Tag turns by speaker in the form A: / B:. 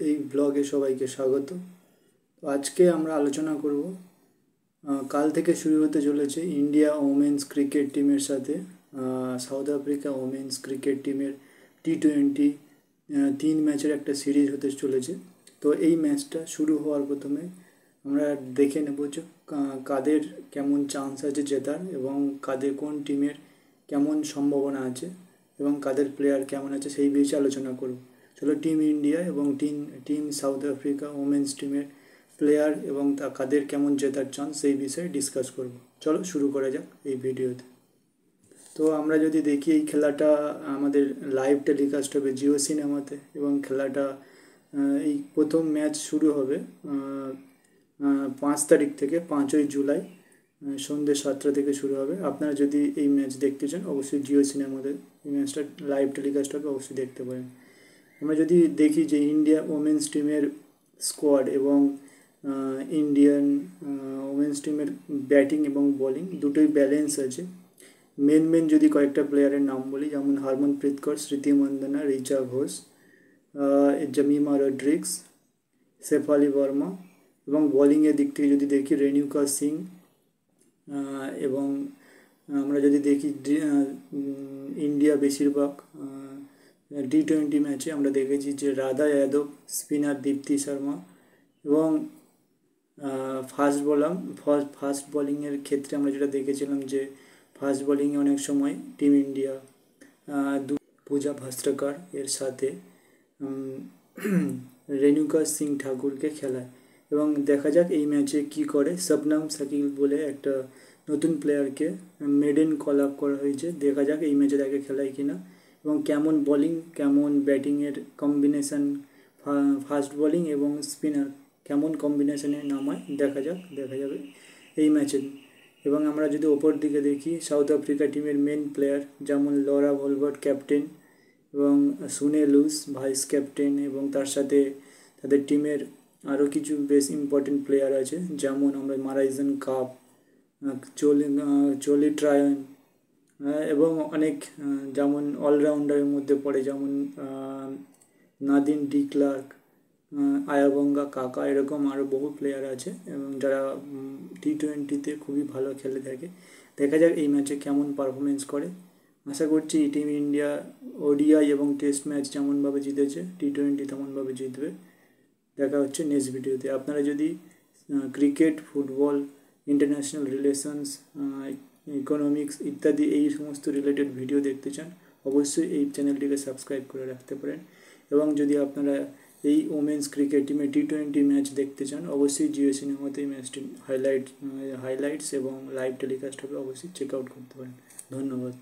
A: এই ব্লগে সবাইকে স্বাগত। আজকে আমরা আলোচনা করব কাল থেকে শুরু হতে চলেছে ইন্ডিয়া ওমেন্স ক্রিকেট টিমের সাথে সাউথ আফ্রিকা ওমেন্স ক্রিকেট টিমের টি-20 3 ম্যাচের একটা সিরিজ হতে চলেছে। তো এই ম্যাচটা শুরু হওয়ার প্রথমে আমরা দেখে নেব যে কাদের কেমন চান্স আছে জেতার এবং কাদের কোন টিমের কেমন সম্ভাবনা আছে এবং কাদের প্লেয়ার কেমন আছে সেই বিষয়ে আলোচনা করব। চলো টিম ইন্ডিয়া এবং টিম সাউথ আফ্রিকা ওমেন্স টিমের প্লেয়ার এবং কাদের কেমন জেতার চান্স সেই বিষয়ে ডিসকাস করব। চলো শুরু করা যাক এই ভিডিওতে। তো আমরা যদি দেখি এই খেলাটা আমাদের লাইভ টেলিকাস্ট হবে জিও সিনেমাতে এবং খেলাটা এই প্রথম ম্যাচ শুরু হবে 5 তারিখ থেকে 5ই জুলাই সন্ধ্যে 7টা থেকে শুরু হবে। আপনারা যদি এই ম্যাচ দেখতে চান অবশ্যই জিও সিনেমাতে এই ম্যাচটা লাইভ টেলিকাস্ট হবে, অবশ্যই দেখতে পারেন। আমরা যদি দেখি যে ইন্ডিয়া ওমেন্স টিমের স্কোয়াড এবং ইন্ডিয়ান ওমেন্স টিমের ব্যাটিং এবং বোলিং দুটোই ব্যালেন্স আছে। মেন যদি কয়েকটা প্লেয়ারের নাম বলি, যেমন হরমনপ্রীত কৌর, স্মৃতি মান্ধানা, রিচা ঘোষ, জামিমা রড্রিক্স, শেফালি বর্মা এবং বোলিংয়ের দিক থেকে যদি দেখি রেণুকা সিং এবং আমরা যদি দেখি ইন্ডিয়া বেশিরভাগ টি-20 ম্যাচে আমরা দেখেছি যে রাধা যাদব, স্পিনার দীপ্তি শর্মা এবং ফাস্ট বোলিংয়ের ক্ষেত্রে আমরা যেটা দেখেছিলাম যে ফাস্ট বোলিংয়ে অনেক সময় টিম ইন্ডিয়া পূজা ভাস্ত্রকর এর সাথে রেণুকা সিং ঠাকুরকে খেলায় এবং দেখা যাক এই ম্যাচে কি করে। শবনম শাকিল বলে একটা নতুন প্লেয়ারকে মেডেন কল আপ করা হয়েছে, দেখা যাক এই ম্যাচে তাকে খেলায় কিনা এবং কেমন বোলিং কেমন ব্যাটিংয়ের কম্বিনেশান, ফাস্ট বোলিং এবং স্পিনার কেমন কম্বিনেশানে নামায় দেখা যাবে এই ম্যাচে। এবং আমরা যদি ওপর দিকে দেখি সাউথ আফ্রিকা টিমের মেন প্লেয়ার যেমন লরা ভলভার্ট ক্যাপ্টেন এবং সুনে লুইস ভাইস ক্যাপ্টেন এবং তার সাথে তাদের টিমের আরও কিছু বেশ ইম্পর্টেন্ট প্লেয়ার আছে, যেমন আমরা মারাইজন কাপ, চলি ট্রায়ন এবং অনেক যেমন অলরাউন্ডারের মধ্যে পড়ে যেমন নাদিন ডি ক্লার্ক, আয়াবঙ্গা কাকা, এরকম আরও বহু প্লেয়ার আছে এবং যারা টি-20তে খুবই ভালো খেলে থাকে। দেখা যাক এই ম্যাচে কেমন পারফরমেন্স করে। আশা করছি টিম ইন্ডিয়া ওডিআই এবং টেস্ট ম্যাচ যেমনভাবে জিতেছে টি-20 তেমনভাবে জিতবে। দেখা হচ্ছে নেক্সট ভিডিওতে। আপনারা যদি cricket, football, international relations, economics ইত্যাদি এই সমস্ত রিলেটেড ভিডিও দেখতে চান অবশ্যই এই চ্যানেলটিকে সাবস্ক্রাইব করে রাখতে পারেন। এবং যদি আপনারা এই ওমেন্স ক্রিকেট টিমে টি-20 ম্যাচ দেখতে চান অবশ্যই জিও সিনেমাতে এই ম্যাচটি হাইলাইটস এবং লাইভ টেলিকাস্ট হবে, অবশ্যই চেক আউট করতে পারেন। ধন্যবাদ।